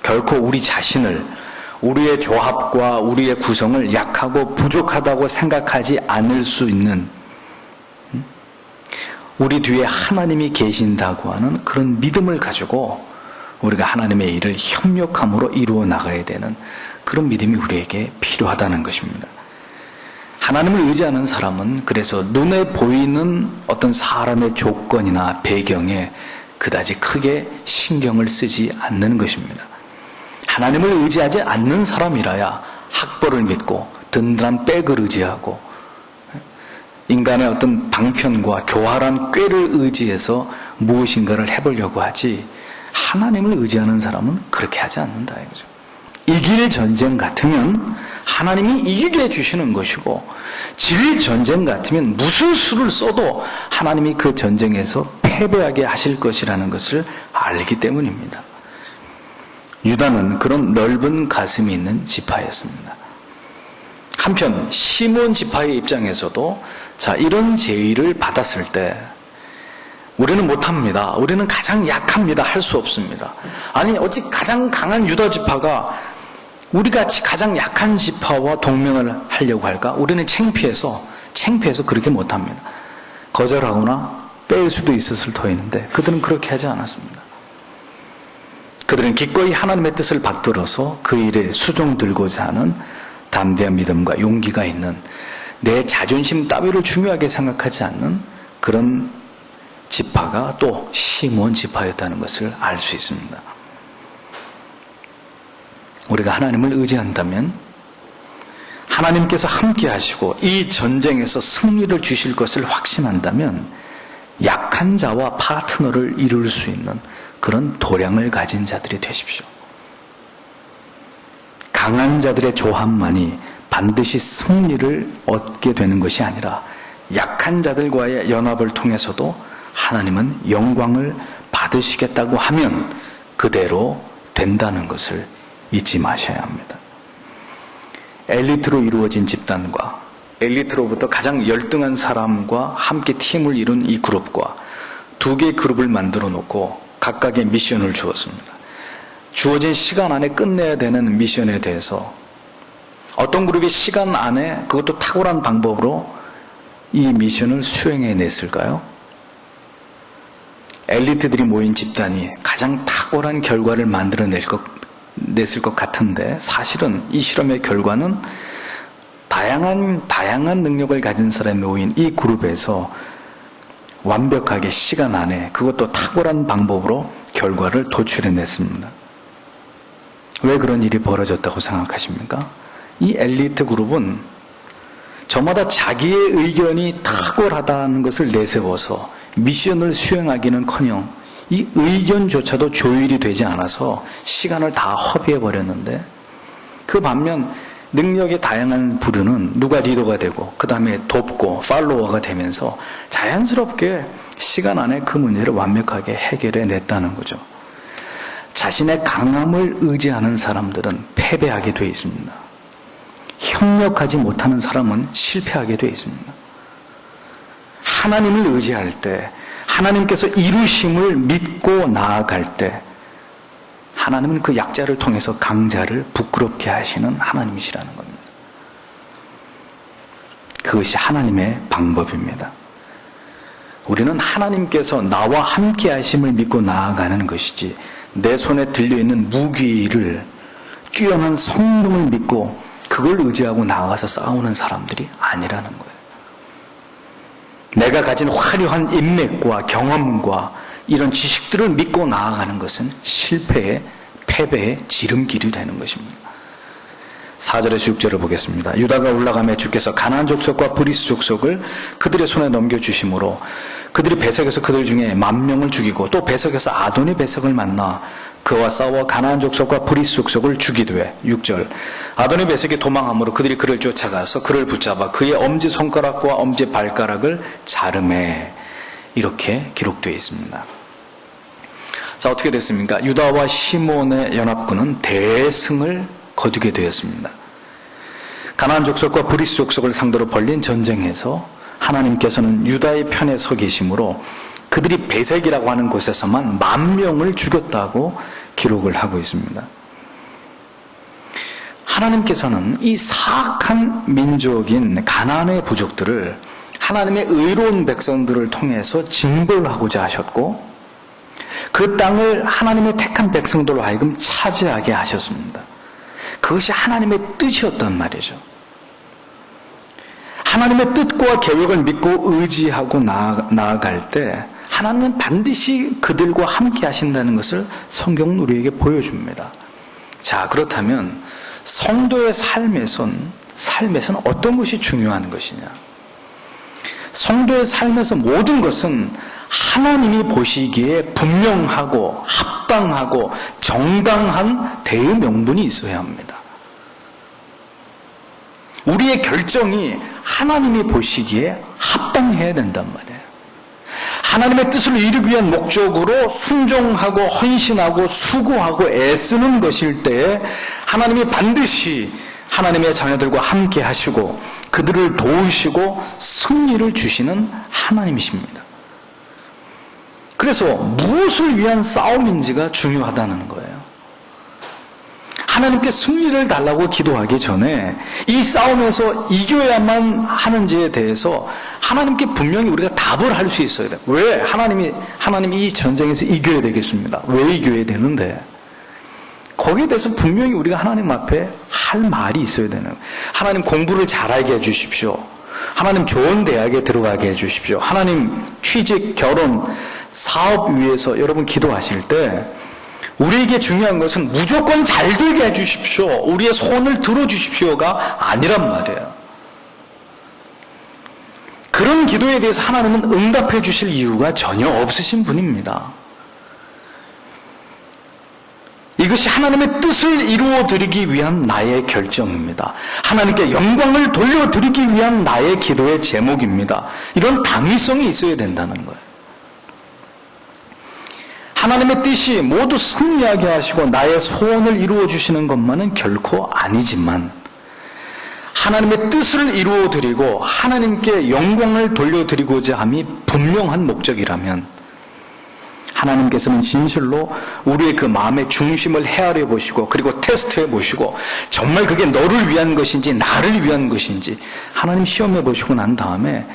결코 우리 자신을, 우리의 조합과 우리의 구성을 약하고 부족하다고 생각하지 않을 수 있는, 우리 뒤에 하나님이 계신다고 하는 그런 믿음을 가지고 우리가 하나님의 일을 협력함으로 이루어 나가야 되는 그런 믿음이 우리에게 필요하다는 것입니다. 하나님을 의지하는 사람은 그래서 눈에 보이는 어떤 사람의 조건이나 배경에 그다지 크게 신경을 쓰지 않는 것입니다. 하나님을 의지하지 않는 사람이라야 학벌을 믿고 든든한 백을 의지하고 인간의 어떤 방편과 교활한 꾀를 의지해서 무엇인가를 해보려고 하지, 하나님을 의지하는 사람은 그렇게 하지 않는다 이거죠. 이길 전쟁 같으면 하나님이 이기게 해주시는 것이고, 질 전쟁 같으면 무슨 수를 써도 하나님이 그 전쟁에서 패배하게 하실 것이라는 것을 알기 때문입니다. 유다는 그런 넓은 가슴이 있는 지파였습니다. 한편 시몬 지파의 입장에서도 이런 제의를 받았을 때 우리는 못합니다. 우리는 가장 약합니다. 할 수 없습니다. 아니 어찌 가장 강한 유다 지파가 우리같이 가장 약한 지파와 동맹을 하려고 할까? 우리는 창피해서 그렇게 못합니다. 거절하거나 뺄 수도 있었을 터이는데 그들은 그렇게 하지 않았습니다. 그들은 기꺼이 하나님의 뜻을 받들어서 그 일에 수종 들고자 하는 담대한 믿음과 용기가 있는, 내 자존심 따위를 중요하게 생각하지 않는 그런 지파가 또 시몬 지파였다는 것을 알 수 있습니다. 우리가 하나님을 의지한다면 하나님께서 함께 하시고 이 전쟁에서 승리를 주실 것을 확신한다면 약한 자와 파트너를 이룰 수 있는 그런 도량을 가진 자들이 되십시오. 강한 자들의 조합만이 반드시 승리를 얻게 되는 것이 아니라 약한 자들과의 연합을 통해서도 하나님은 영광을 받으시겠다고 하면 그대로 된다는 것을 잊지 마셔야 합니다. 엘리트로 이루어진 집단과 엘리트로부터 가장 열등한 사람과 함께 팀을 이룬 이 그룹과 두 개의 그룹을 만들어 놓고 각각의 미션을 주었습니다. 주어진 시간 안에 끝내야 되는 미션에 대해서 어떤 그룹이 시간 안에 그것도 탁월한 방법으로 이 미션을 수행해냈을까요? 엘리트들이 모인 집단이 가장 탁월한 결과를 냈을 것 같은데 사실은 이 실험의 결과는 다양한 능력을 가진 사람이 모인 이 그룹에서 완벽하게 시간 안에 그것도 탁월한 방법으로 결과를 도출해냈습니다. 왜 그런 일이 벌어졌다고 생각하십니까? 이 엘리트 그룹은 저마다 자기의 의견이 탁월하다는 것을 내세워서 미션을 수행하기는커녕 이 의견조차도 조율이 되지 않아서 시간을 다 허비해버렸는데, 그 반면 능력의 다양한 부류는 누가 리더가 되고 그 다음에 돕고 팔로워가 되면서 자연스럽게 시간 안에 그 문제를 완벽하게 해결해냈다는 거죠. 자신의 강함을 의지하는 사람들은 패배하게 되어 있습니다. 협력하지 못하는 사람은 실패하게 되어 있습니다. 하나님을 의지할 때, 하나님께서 이루심을 믿고 나아갈 때 하나님은 그 약자를 통해서 강자를 부끄럽게 하시는 하나님이시라는 겁니다. 그것이 하나님의 방법입니다. 우리는 하나님께서 나와 함께 하심을 믿고 나아가는 것이지 내 손에 들려있는 무기를, 뛰어난 성능을 믿고 그걸 의지하고 나아가서 싸우는 사람들이 아니라는 거예요. 내가 가진 화려한 인맥과 경험과 이런 지식들을 믿고 나아가는 것은 실패의, 패배의 지름길이 되는 것입니다. 4절에서 6절을 보겠습니다. 유다가 올라가며 주께서 가나안 족속과 브리스 족속을 그들의 손에 넘겨주심으로 그들이 베색에서 그들 중에 10,000명을 죽이고 또 베색에서 아도니 베색을 만나 그와 싸워 가나안 족속과 브리스 족속을 죽이되 6절 아도니 베색이 도망함으로 그들이 그를 쫓아가서 그를 붙잡아 그의 엄지손가락과 엄지발가락을 자르매, 이렇게 기록되어 있습니다. 자, 어떻게 됐습니까? 유다와 시몬의 연합군은 대승을 거두게 되었습니다. 가나안 족속과 브리스 족속을 상대로 벌린 전쟁에서 하나님께서는 유다의 편에 서 계심으로 그들이 베색이라고 하는 곳에서만 10,000명을 죽였다고 기록을 하고 있습니다. 하나님께서는 이 사악한 민족인 가나안의 부족들을 하나님의 의로운 백성들을 통해서 징벌하고자 하셨고 그 땅을 하나님의 택한 백성들로 하여금 차지하게 하셨습니다. 그것이 하나님의 뜻이었단 말이죠. 하나님의 뜻과 계획을 믿고 의지하고 나아갈 때 하나님은 반드시 그들과 함께 하신다는 것을 성경은 우리에게 보여줍니다. 자, 그렇다면 성도의 삶에선 어떤 것이 중요한 것이냐? 성도의 삶에서 모든 것은 하나님이 보시기에 분명하고 합당하고 정당한 대의 명분이 있어야 합니다. 우리의 결정이 하나님이 보시기에 합당해야 된단 말이에요. 하나님의 뜻을 이루기 위한 목적으로 순종하고 헌신하고 수고하고 애쓰는 것일 때에 하나님이 반드시 하나님의 자녀들과 함께 하시고 그들을 도우시고 승리를 주시는 하나님이십니다. 그래서 무엇을 위한 싸움인지가 중요하다는 거예요. 하나님께 승리를 달라고 기도하기 전에 이 싸움에서 이겨야만 하는지에 대해서 하나님께 분명히 우리가 답을 할 수 있어야 돼요. 왜 하나님이 이 전쟁에서 이겨야 되겠습니다. 왜 이겨야 되는데? 거기에 대해서 분명히 우리가 하나님 앞에 할 말이 있어야 되는 거예요. 하나님 공부를 잘하게 해주십시오. 하나님 좋은 대학에 들어가게 해주십시오. 하나님 취직, 결혼, 사업 위해서 여러분 기도하실 때 우리에게 중요한 것은 무조건 잘 되게 해주십시오. 우리의 손을 들어주십시오가 아니란 말이에요. 그런 기도에 대해서 하나님은 응답해 주실 이유가 전혀 없으신 분입니다. 이것이 하나님의 뜻을 이루어드리기 위한 나의 결정입니다. 하나님께 영광을 돌려드리기 위한 나의 기도의 제목입니다. 이런 당위성이 있어야 된다는 거예요. 하나님의 뜻이 모두 승리하게 하시고 나의 소원을 이루어 주시는 것만은 결코 아니지만 하나님의 뜻을 이루어드리고 하나님께 영광을 돌려드리고자 함이 분명한 목적이라면 하나님께서는 진실로 우리의 그 마음의 중심을 헤아려 보시고 그리고 테스트해 보시고 정말 그게 너를 위한 것인지 나를 위한 것인지 하나님 시험해 보시고 난 다음에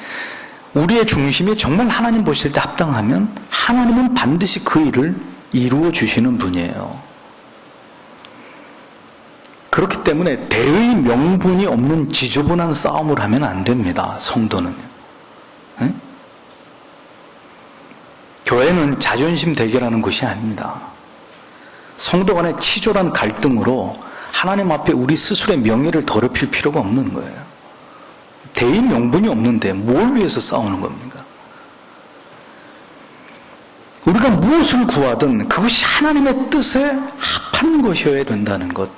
우리의 중심이 정말 하나님 보실 때 합당하면 하나님은 반드시 그 일을 이루어 주시는 분이에요. 그렇기 때문에 대의 명분이 없는 지저분한 싸움을 하면 안 됩니다. 성도는요. 네? 교회는 자존심 대결하는 것이 아닙니다. 성도 간의 치졸한 갈등으로 하나님 앞에 우리 스스로의 명예를 더럽힐 필요가 없는 거예요. 대의 명분이 없는데 뭘 위해서 싸우는 겁니까? 우리가 무엇을 구하든 그것이 하나님의 뜻에 합한 것이어야 된다는 것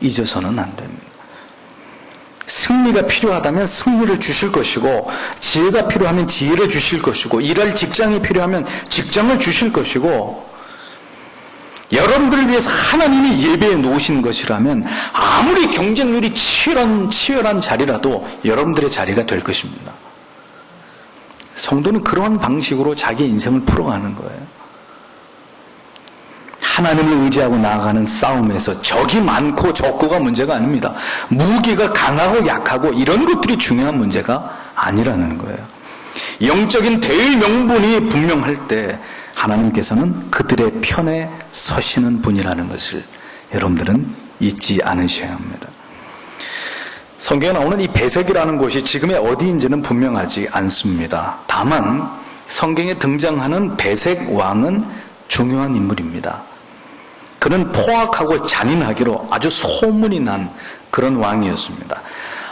잊어서는 안 됩니다. 승리가 필요하다면 승리를 주실 것이고 지혜가 필요하면 지혜를 주실 것이고 일할 직장이 필요하면 직장을 주실 것이고 여러분들을 위해서 하나님이 예배해 놓으신 것이라면 아무리 경쟁률이 치열한 자리라도 여러분들의 자리가 될 것입니다. 성도는 그러한 방식으로 자기 인생을 풀어가는 거예요. 하나님을 의지하고 나아가는 싸움에서 적이 많고 적고가 문제가 아닙니다. 무기가 강하고 약하고 이런 것들이 중요한 문제가 아니라는 거예요. 영적인 대의 명분이 분명할 때 하나님께서는 그들의 편에 서시는 분이라는 것을 여러분들은 잊지 않으셔야 합니다. 성경에 나오는 이 베색이라는 곳이 지금의 어디인지는 분명하지 않습니다. 다만 성경에 등장하는 베색 왕은 중요한 인물입니다. 그는 포악하고 잔인하기로 아주 소문이 난 그런 왕이었습니다.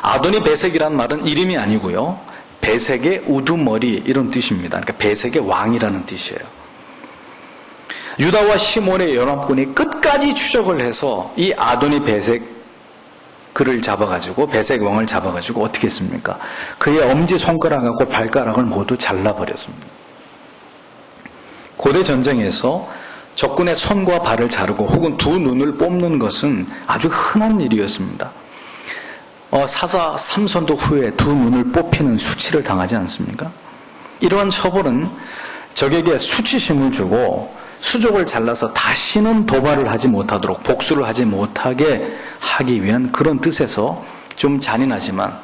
아도니 베색이란 말은 이름이 아니고요. 베색의 우두머리 이런 뜻입니다. 그러니까 베색의 왕이라는 뜻이에요. 유다와 시몬의 연합군이 끝까지 추적을 해서 이 아도니 베색 그를 잡아가지고 베색 왕을 잡아가지고 어떻게 했습니까? 그의 엄지손가락하고 발가락을 모두 잘라버렸습니다. 고대 전쟁에서 적군의 손과 발을 자르고 혹은 두 눈을 뽑는 것은 아주 흔한 일이었습니다. 사사 삼선도 후에 두 눈을 뽑히는 수치를 당하지 않습니까? 이러한 처벌은 적에게 수치심을 주고 수족을 잘라서 다시는 도발을 하지 못하도록 복수를 하지 못하게 하기 위한 그런 뜻에서 좀 잔인하지만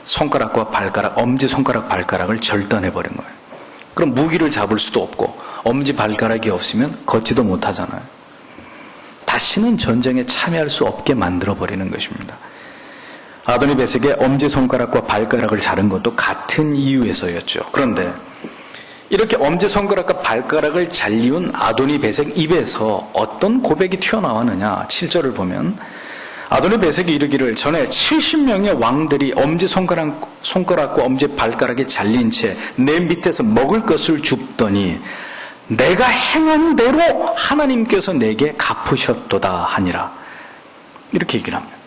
손가락과 발가락, 엄지손가락 발가락을 절단해버린 거예요. 그럼 무기를 잡을 수도 없고 엄지발가락이 없으면 걷지도 못하잖아요. 다시는 전쟁에 참여할 수 없게 만들어버리는 것입니다. 아도니 베색의 엄지손가락과 발가락을 자른 것도 같은 이유에서였죠. 그런데 이렇게 엄지손가락과 발가락을 잘리운 아도니 베색 입에서 어떤 고백이 튀어나왔느냐. 7절을 보면 아도니 베색이 이르기를 전에 70명의 왕들이 엄지손가락과 엄지발가락이 잘린 채 내 밑에서 먹을 것을 줍더니 내가 행한 대로 하나님께서 내게 갚으셨도다 하니라. 이렇게 얘기를 합니다.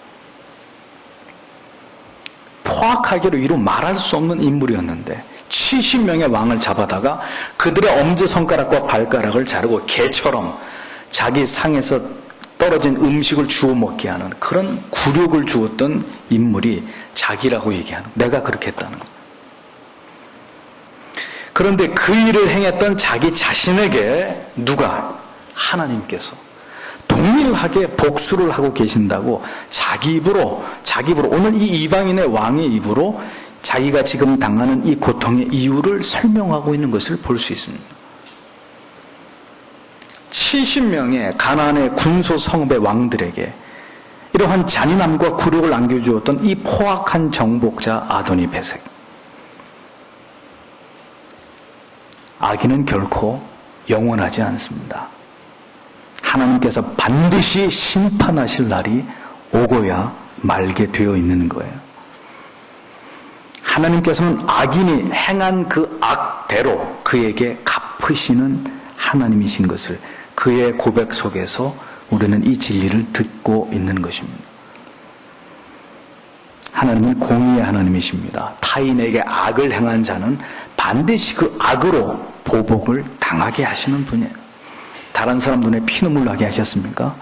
포악하기로 이루 말할 수 없는 인물이었는데 70명의 왕을 잡아다가 그들의 엄지손가락과 발가락을 자르고 개처럼 자기 상에서 떨어진 음식을 주워 먹게 하는 그런 굴욕을 주었던 인물이 자기라고 얘기하는, 내가 그렇게 했다는 거예요. 그런데 그 일을 행했던 자기 자신에게 누가? 하나님께서 동일하게 복수를 하고 계신다고 자기 입으로 오늘 이 이방인의 왕의 입으로 자기가 지금 당하는 이 고통의 이유를 설명하고 있는 것을 볼 수 있습니다. 70명의 가나안의 군소 성읍의 왕들에게 이러한 잔인함과 굴욕을 안겨주었던 이 포악한 정복자 아도니 베색. 악인은 결코 영원하지 않습니다. 하나님께서 반드시 심판하실 날이 오고야 말게 되어 있는 거예요. 하나님께서는 악인이 행한 그 악대로 그에게 갚으시는 하나님이신 것을 그의 고백 속에서 우리는 이 진리를 듣고 있는 것입니다. 하나님은 공의의 하나님이십니다. 타인에게 악을 행한 자는 반드시 그 악으로 보복을 당하게 하시는 분이에요. 다른 사람 눈에 피눈물 나게 하셨습니까?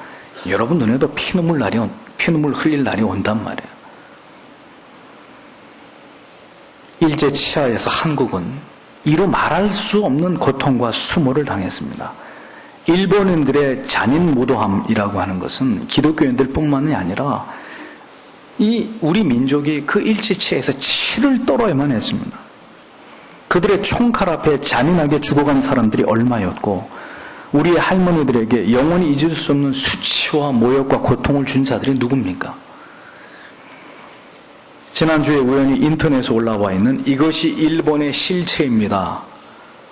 여러분 눈에도 피눈물 흘릴 날이 온단 말이에요. 일제치하에서 한국은 이루 말할 수 없는 고통과 수모를 당했습니다. 일본인들의 잔인무도함이라고 하는 것은 기독교인들 뿐만이 아니라 우리 민족이 그 일제치하에서 치를 떨어야만 했습니다. 그들의 총칼 앞에 잔인하게 죽어간 사람들이 얼마였고 우리의 할머니들에게 영원히 잊을 수 없는 수치와 모욕과 고통을 준 자들이 누굽니까? 지난주에 우연히 인터넷에 올라와 있는 이것이 일본의 실체입니다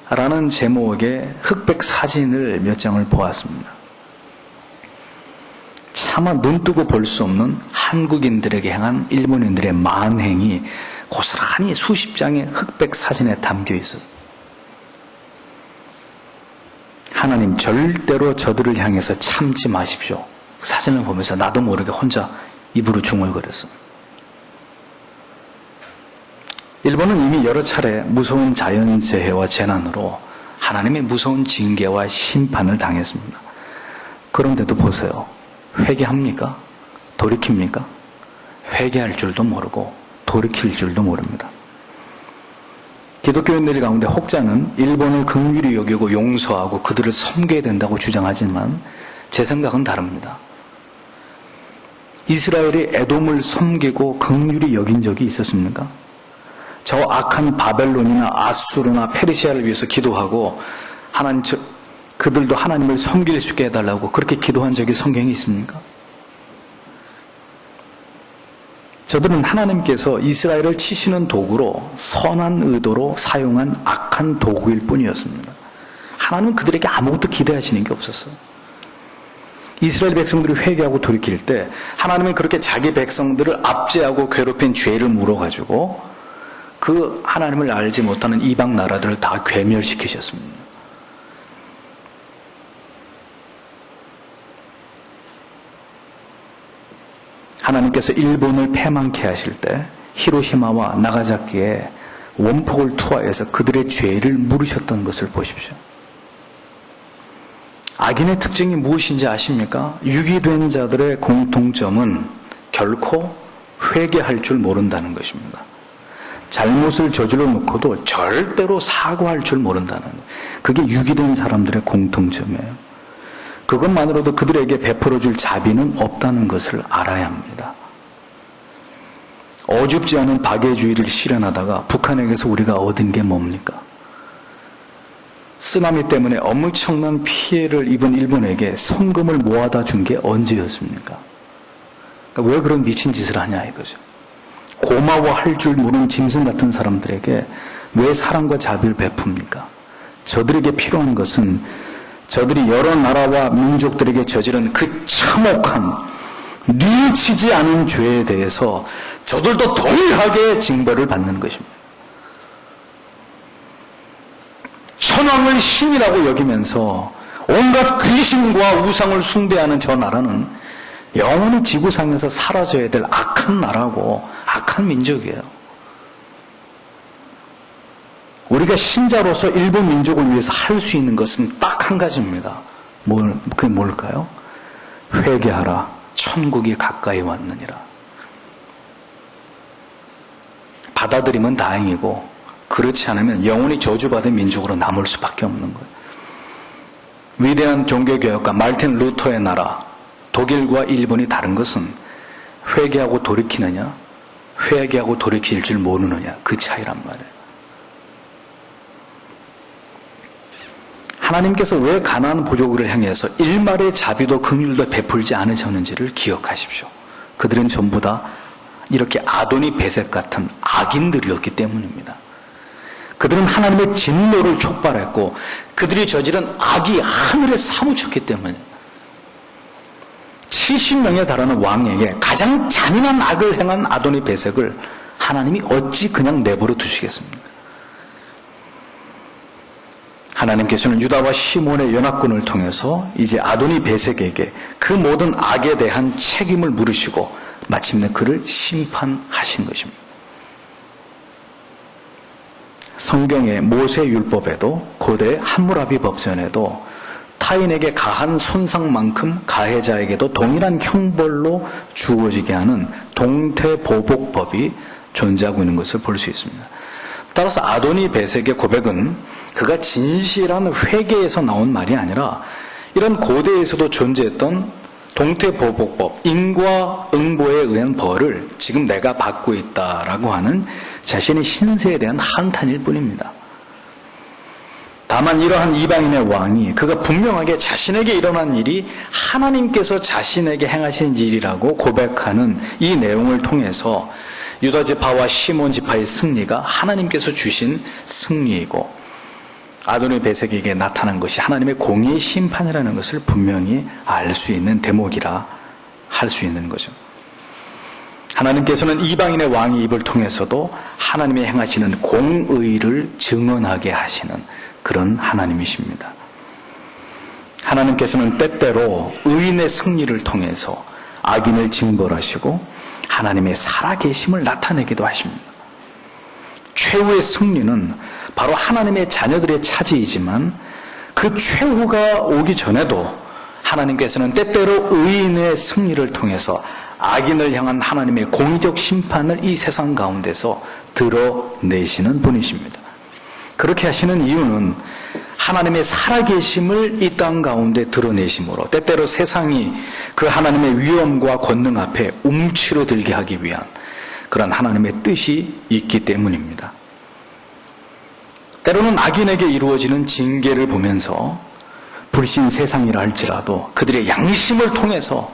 라는 제목의 흑백 사진을 몇 장을 보았습니다. 차마 눈뜨고 볼 수 없는 한국인들에게 향한 일본인들의 만행이 고스란히 수십 장의 흑백 사진에 담겨 있어요. 하나님 절대로 저들을 향해서 참지 마십시오. 사진을 보면서 나도 모르게 혼자 입으로 중얼거렸어요. 일본은 이미 여러 차례 무서운 자연재해와 재난으로 하나님의 무서운 징계와 심판을 당했습니다. 그런데도 보세요. 회개합니까? 돌이킵니까? 회개할 줄도 모르고 돌이킬 줄도 모릅니다. 기독교인들 가운데 혹자는 일본을 긍휼히 여기고 용서하고 그들을 섬겨야 된다고 주장하지만 제 생각은 다릅니다. 이스라엘이 에돔을 섬기고 긍휼히 여긴 적이 있었습니까? 저 악한 바벨론이나 아수르나 페르시아를 위해서 기도하고 그들도 하나님을 섬길 수 있게 해달라고 그렇게 기도한 적이 성경에 있습니까? 저들은 하나님께서 이스라엘을 치시는 도구로 선한 의도로 사용한 악한 도구일 뿐이었습니다. 하나님은 그들에게 아무것도 기대하시는 게 없었어요. 이스라엘 백성들이 회개하고 돌이킬 때 하나님은 그렇게 자기 백성들을 압제하고 괴롭힌 죄를 물어가지고 그 하나님을 알지 못하는 이방 나라들을 다 괴멸시키셨습니다. 하나님께서 일본을 패망케 하실 때 히로시마와 나가사키에 원폭을 투하해서 그들의 죄를 물으셨던 것을 보십시오. 악인의 특징이 무엇인지 아십니까? 유기된 자들의 공통점은 결코 회개할 줄 모른다는 것입니다. 잘못을 저질러 놓고도 절대로 사과할 줄 모른다는 거예요. 그게 유기된 사람들의 공통점이에요. 그것만으로도 그들에게 베풀어줄 자비는 없다는 것을 알아야 합니다. 어줍지 않은 박애주의를 실현하다가 북한에게서 우리가 얻은 게 뭡니까? 쓰나미 때문에 엄청난 피해를 입은 일본에게 성금을 모아다 준 게 언제였습니까? 그러니까 왜 그런 미친 짓을 하냐 이거죠. 고마워할 줄 모르는 짐승 같은 사람들에게 왜 사랑과 자비를 베풉니까? 저들에게 필요한 것은 저들이 여러 나라와 민족들에게 저지른 그 참혹한 뉘우치지 않은 죄에 대해서 저들도 동일하게 징벌을 받는 것입니다. 천황을 신이라고 여기면서 온갖 귀신과 우상을 숭배하는 저 나라는 영원히 지구상에서 사라져야 될 악한 나라고 악한 민족이에요. 우리가 신자로서 일본 민족을 위해서 할 수 있는 것은 딱 한 가지입니다. 그게 뭘까요? 회개하라. 천국이 가까이 왔느니라. 받아들이면 다행이고 그렇지 않으면 영원히 저주받은 민족으로 남을 수밖에 없는 거예요. 위대한 종교개혁가 말틴 루터의 나라 독일과 일본이 다른 것은 회개하고 돌이키느냐 회개하고 돌이킬 줄 모르느냐 그 차이란 말이에요. 하나님께서 왜 가나안 부족을 향해서 일말의 자비도 긍휼도 베풀지 않으셨는지를 기억하십시오. 그들은 전부 다 이렇게 아도니 베셋 같은 악인들이었기 때문입니다. 그들은 하나님의 진노를 촉발했고 그들이 저지른 악이 하늘에 사무쳤기 때문에 70명에 달하는 왕에게 가장 잔인한 악을 행한 아도니 베셋을 하나님이 어찌 그냥 내버려 두시겠습니까? 하나님께서는 유다와 시몬의 연합군을 통해서 이제 아도니 베셋에게 그 모든 악에 대한 책임을 물으시고 마침내 그를 심판하신 것입니다. 성경의 모세율법에도 고대 함무라비 법전에도 타인에게 가한 손상만큼 가해자에게도 동일한 형벌로 주어지게 하는 동태보복법이 존재하고 있는 것을 볼 수 있습니다. 따라서 아도니 베셋의 고백은 그가 진실한 회개에서 나온 말이 아니라 이런 고대에서도 존재했던 동태보복법, 인과응보에 의한 벌을 지금 내가 받고 있다라고 하는 자신의 신세에 대한 한탄일 뿐입니다. 다만 이러한 이방인의 왕이 그가 분명하게 자신에게 일어난 일이 하나님께서 자신에게 행하신 일이라고 고백하는 이 내용을 통해서 유다 지파와 시몬 지파의 승리가 하나님께서 주신 승리이고 아도니 베셋에게 나타난 것이 하나님의 공의의 심판이라는 것을 분명히 알 수 있는 대목이라 할 수 있는 거죠. 하나님께서는 이방인의 왕의 입을 통해서도 하나님의 행하시는 공의를 증언하게 하시는 그런 하나님이십니다. 하나님께서는 때때로 의인의 승리를 통해서 악인을 징벌하시고 하나님의 살아계심을 나타내기도 하십니다. 최후의 승리는 바로 하나님의 자녀들의 차지이지만 그 최후가 오기 전에도 하나님께서는 때때로 의인의 승리를 통해서 악인을 향한 하나님의 공의적 심판을 이 세상 가운데서 드러내시는 분이십니다. 그렇게 하시는 이유는 하나님의 살아계심을 이 땅 가운데 드러내심으로 때때로 세상이 그 하나님의 위엄과 권능 앞에 움츠러들게 하기 위한 그런 하나님의 뜻이 있기 때문입니다. 때로는 악인에게 이루어지는 징계를 보면서 불신 세상이라 할지라도 그들의 양심을 통해서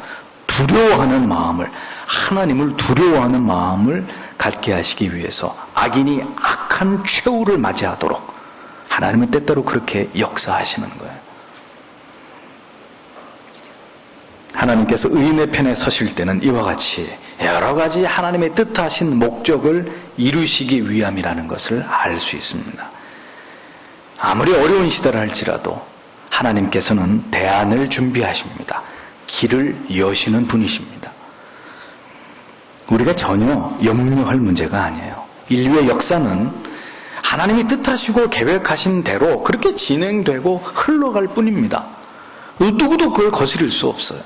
두려워하는 마음을, 하나님을 두려워하는 마음을 갖게 하시기 위해서 악인이 악한 최후를 맞이하도록 하나님은 때때로 그렇게 역사하시는 거예요. 하나님께서 의인의 편에 서실 때는 이와 같이 여러 가지 하나님의 뜻하신 목적을 이루시기 위함이라는 것을 알 수 있습니다. 아무리 어려운 시대를 할지라도 하나님께서는 대안을 준비하십니다. 길을 여시는 분이십니다. 우리가 전혀 염려할 문제가 아니에요. 인류의 역사는 하나님이 뜻하시고 계획하신 대로 그렇게 진행되고 흘러갈 뿐입니다. 누구도 그걸 거스릴 수 없어요.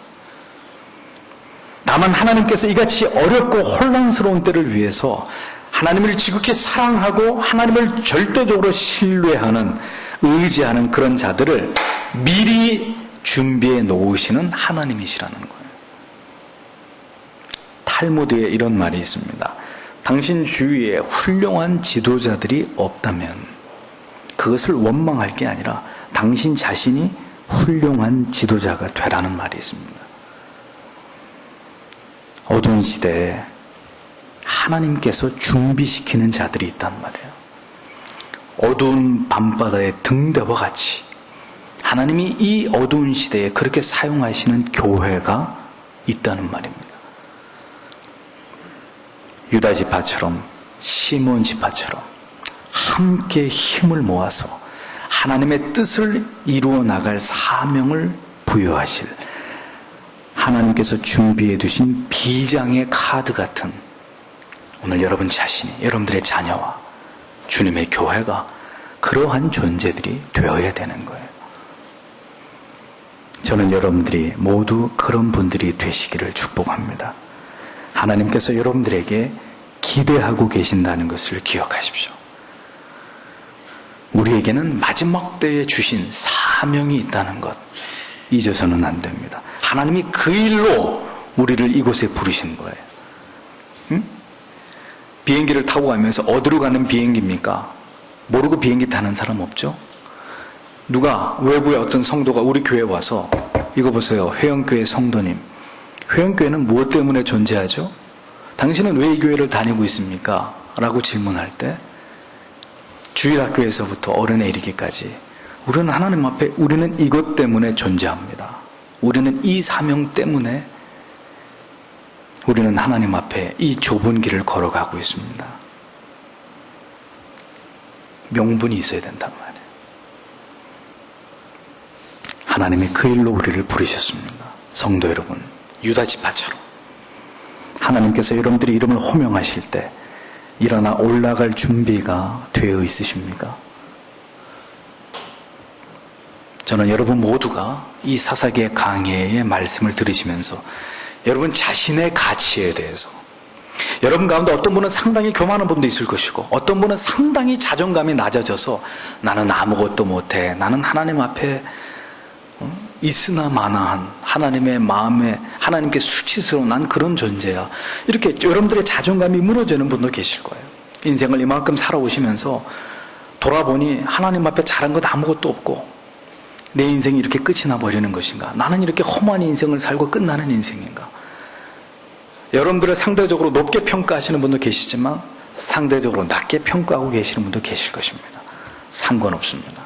다만 하나님께서 이같이 어렵고 혼란스러운 때를 위해서 하나님을 지극히 사랑하고 하나님을 절대적으로 신뢰하는, 의지하는 그런 자들을 미리 준비해 놓으시는 하나님이시라는 거예요. 탈무드에 이런 말이 있습니다. 당신 주위에 훌륭한 지도자들이 없다면 그것을 원망할 게 아니라 당신 자신이 훌륭한 지도자가 되라는 말이 있습니다. 어두운 시대에 하나님께서 준비시키는 자들이 있단 말이에요. 어두운 밤바다의 등대와 같이 하나님이 이 어두운 시대에 그렇게 사용하시는 교회가 있다는 말입니다. 유다 지파처럼 시몬 지파처럼 함께 힘을 모아서 하나님의 뜻을 이루어 나갈 사명을 부여하실 하나님께서 준비해 두신 비장의 카드 같은 오늘 여러분 자신이, 여러분들의 자녀와 주님의 교회가 그러한 존재들이 되어야 되는 거예요. 저는 여러분들이 모두 그런 분들이 되시기를 축복합니다. 하나님께서 여러분들에게 기대하고 계신다는 것을 기억하십시오. 우리에게는 마지막 때에 주신 사명이 있다는 것 잊어서는 안 됩니다. 하나님이 그 일로 우리를 이곳에 부르신 거예요. 응? 비행기를 타고 가면서 어디로 가는 비행기입니까? 모르고 비행기 타는 사람 없죠? 누가 외부의 어떤 성도가 우리 교회에 와서 이거 보세요. 회영교회 성도님, 회영교회는 무엇 때문에 존재하죠? 당신은 왜 이 교회를 다니고 있습니까? 라고 질문할 때 주일학교에서부터 어른에 이르기까지 우리는 하나님 앞에 우리는 이것 때문에 존재합니다. 우리는 이 사명 때문에 우리는 하나님 앞에 이 좁은 길을 걸어가고 있습니다. 명분이 있어야 된단 말이에요. 하나님이 그 일로 우리를 부르셨습니다. 성도 여러분, 유다 지파처럼 하나님께서 여러분들의 이름을 호명하실 때 일어나 올라갈 준비가 되어 있으십니까? 저는 여러분 모두가 이 사사기의 강해의 말씀을 들으시면서 여러분 자신의 가치에 대해서, 여러분 가운데 어떤 분은 상당히 교만한 분도 있을 것이고 어떤 분은 상당히 자존감이 낮아져서 나는 아무것도 못해, 나는 하나님 앞에 있으나 마나한 하나님의 마음에 하나님께 수치스러운 난 그런 존재야, 이렇게 여러분들의 자존감이 무너지는 분도 계실 거예요. 인생을 이만큼 살아오시면서 돌아보니 하나님 앞에 잘한 것 아무것도 없고 내 인생이 이렇게 끝이 나버리는 것인가, 나는 이렇게 험한 인생을 살고 끝나는 인생인가. 여러분들을 상대적으로 높게 평가하시는 분도 계시지만 상대적으로 낮게 평가하고 계시는 분도 계실 것입니다. 상관없습니다.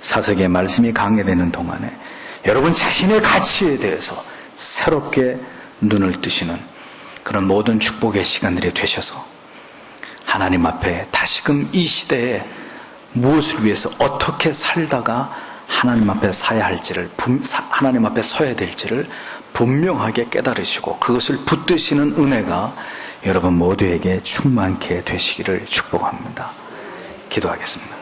사사기의 말씀이 강해되는 동안에 여러분 자신의 가치에 대해서 새롭게 눈을 뜨시는 그런 모든 축복의 시간들이 되셔서 하나님 앞에 다시금 이 시대에 무엇을 위해서 어떻게 살다가 하나님 앞에 서야 할지를, 하나님 앞에 서야 될지를 분명하게 깨달으시고 그것을 붙드시는 은혜가 여러분 모두에게 충만케 되시기를 축복합니다. 기도하겠습니다.